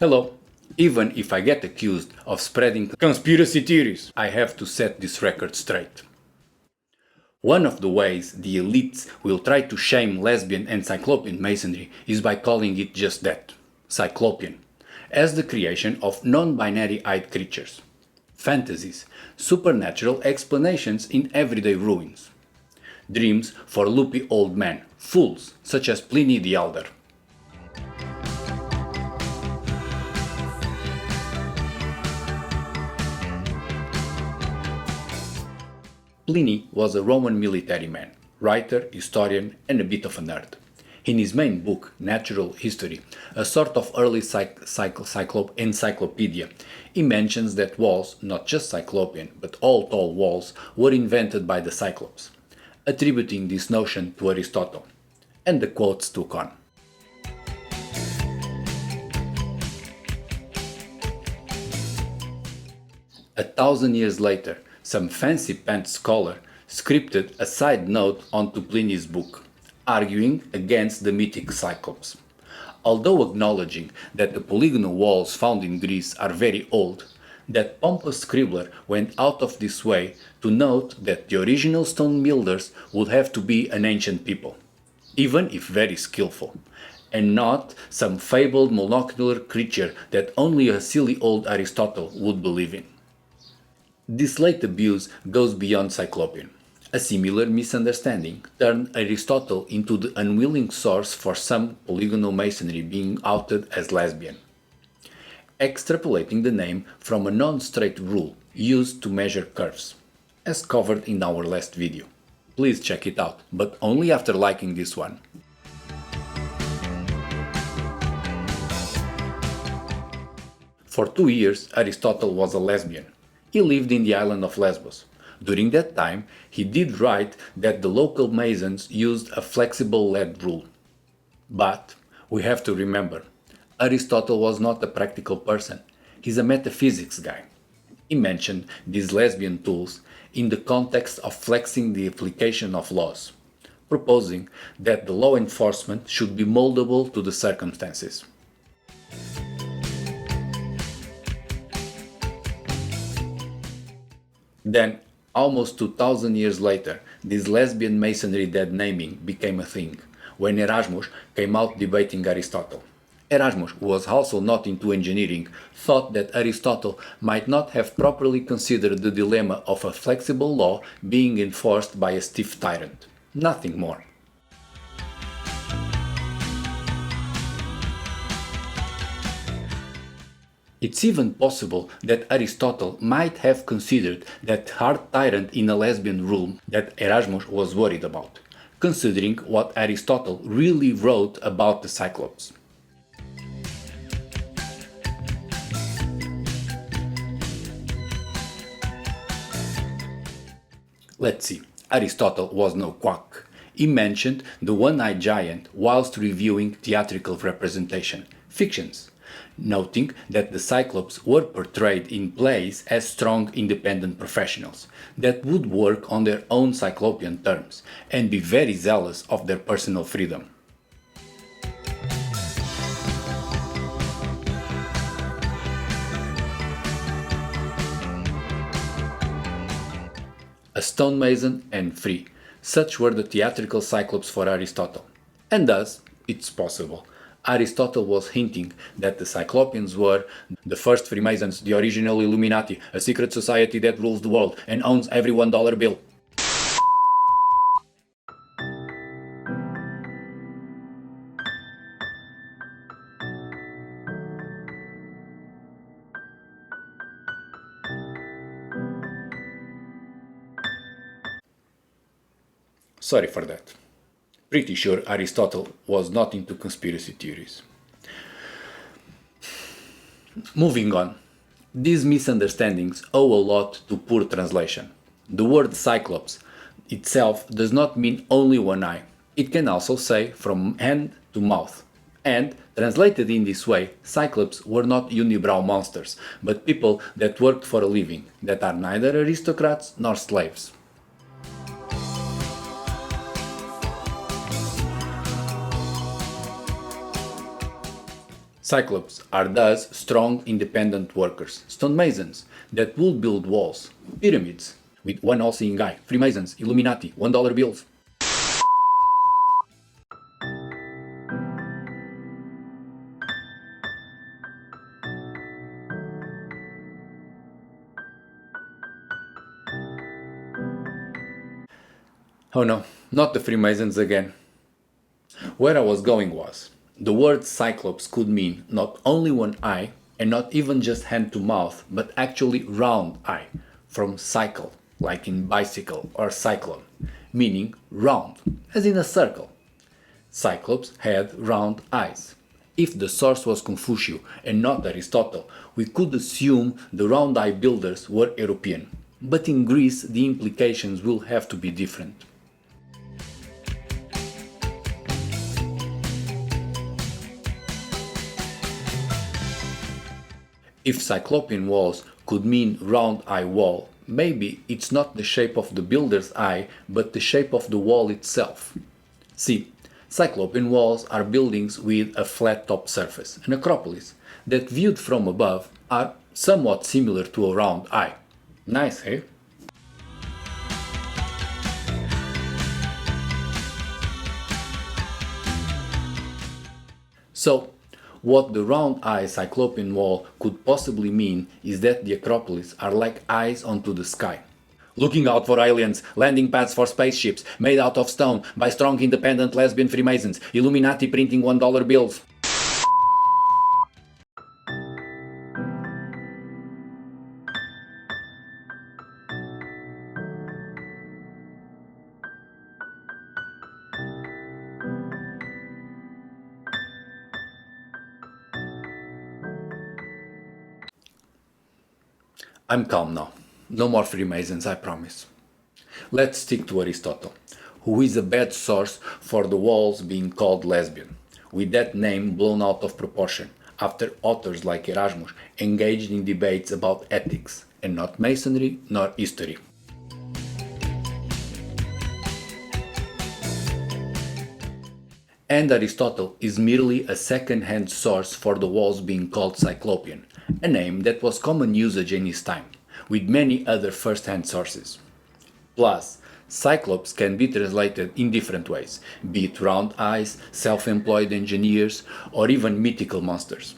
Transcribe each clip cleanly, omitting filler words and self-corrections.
Hello. Even if I get accused of spreading conspiracy theories, I have to set this record straight. One of the ways the elites will try to shame lesbian and cyclopean masonry is by calling it just that, cyclopean, as the creation of non-binary-eyed creatures, fantasies, supernatural explanations in everyday ruins, dreams for loopy old men, fools such as Pliny the Elder. Pliny was a Roman military man, writer, historian, and a bit of a nerd. In his main book, Natural History, a sort of early encyclopedia, he mentions that walls, not just cyclopean, but all tall walls, were invented by the Cyclops, attributing this notion to Aristotle. And the quotes took on. A thousand years later, some fancy-pants scholar scripted a side note onto Pliny's book, arguing against the mythic Cyclops. Although acknowledging that the polygonal walls found in Greece are very old, that pompous scribbler went out of this way to note that the original stone builders would have to be an ancient people, even if very skillful, and not some fabled molecular creature that only a silly old Aristotle would believe in. This late abuse goes beyond Cyclopean. A similar misunderstanding turned Aristotle into the unwilling source for some polygonal masonry being outed as lesbian, extrapolating the name from a non-straight rule used to measure curves, as covered in our last video. Please check it out, but only after liking this one. For 2 years, Aristotle was a lesbian. He lived in the island of Lesbos. During that time, he did write that the local Masons used a flexible lead rule. But we have to remember, Aristotle was not a practical person. He's a metaphysics guy. He mentioned these lesbian tools in the context of flexing the application of laws, proposing that the law enforcement should be moldable to the circumstances. Then, almost 2000 years later, this lesbian masonry dead naming became a thing, when Erasmus came out debating Aristotle. Erasmus, who was also not into engineering, thought that Aristotle might not have properly considered the dilemma of a flexible law being enforced by a stiff tyrant. Nothing more. It's even possible that Aristotle might have considered that hard tyrant in a lesbian rule that Erasmus was worried about, considering what Aristotle really wrote about the Cyclops. Let's see, Aristotle was no quack. He mentioned the one-eyed giant whilst reviewing theatrical representation, fictions, noting that the Cyclops were portrayed in plays as strong independent professionals that would work on their own Cyclopean terms and be very zealous of their personal freedom. A stonemason and free, such were the theatrical Cyclops for Aristotle. And thus, it's possible, Aristotle was hinting that the Cyclopeans were the first Freemasons, the original Illuminati, a secret society that rules the world and owns every $1 bill. Sorry for that. Pretty sure Aristotle was not into conspiracy theories. Moving on. These misunderstandings owe a lot to poor translation. The word Cyclops itself does not mean only one eye. It can also say from hand to mouth. And, translated in this way, Cyclops were not unibrow monsters, but people that worked for a living, that are neither aristocrats nor slaves. Cyclops are thus strong independent workers, stonemasons, that will build walls, pyramids, with one all-seeing eye, Freemasons, Illuminati, $1 bills. Oh no, not the Freemasons again. Where I was going was, the word Cyclops could mean not only one eye, and not even just hand to mouth, but actually round eye, from cycle, like in bicycle or cyclone, meaning round, as in a circle. Cyclops had round eyes. If the source was Confucius and not Aristotle, we could assume the round eye builders were European. But in Greece, the implications will have to be different. If Cyclopean walls could mean round eye wall, maybe it's not the shape of the builder's eye, but the shape of the wall itself. See, Cyclopean walls are buildings with a flat top surface, an acropolis, that viewed from above are somewhat similar to a round eye. Nice, eh? So, what the round eye Cyclopean wall could possibly mean is that the Acropolis are like eyes onto the sky. Looking out for aliens, landing pads for spaceships, made out of stone by strong independent lesbian Freemasons, Illuminati printing $1 bills. I'm calm now. No more Freemasons, I promise. Let's stick to Aristotle, who is a bad source for the walls being called lesbian, with that name blown out of proportion after authors like Erasmus engaged in debates about ethics and not masonry nor history. And Aristotle is merely a second-hand source for the walls being called Cyclopean, a name that was common usage in his time, with many other first-hand sources. Plus, Cyclops can be translated in different ways, be it round eyes, self-employed engineers, or even mythical monsters.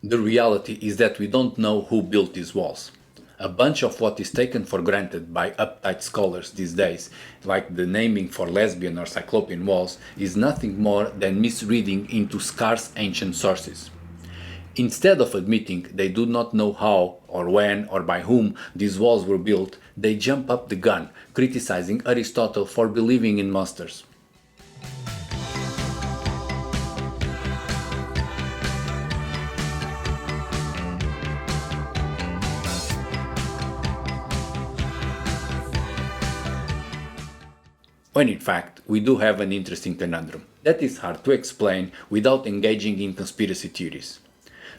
The reality is that we don't know who built these walls. A bunch of what is taken for granted by uptight scholars these days, like the naming for lesbian or cyclopean walls, is nothing more than misreading into scarce ancient sources. Instead of admitting they do not know how, or when, or by whom these walls were built, they jump up the gun, criticizing Aristotle for believing in monsters. When in fact, we do have an interesting conundrum that is hard to explain without engaging in conspiracy theories.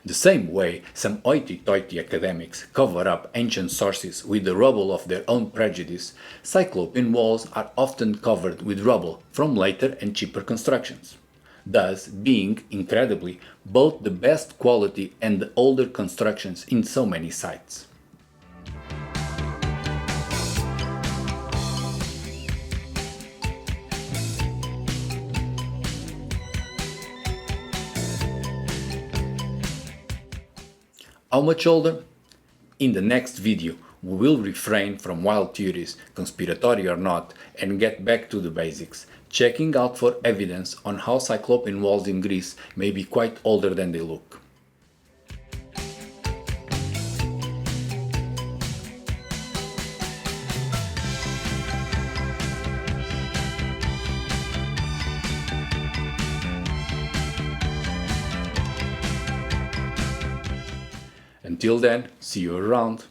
The same way some hoity-toity academics cover up ancient sources with the rubble of their own prejudice, Cyclopean walls are often covered with rubble from later and cheaper constructions, thus being, incredibly, both the best quality and the older constructions in so many sites. How much older? In the next video, we will refrain from wild theories, conspiratory or not, and get back to the basics, checking out for evidence on how Cyclopean walls in Greece may be quite older than they look. Until then, see you around.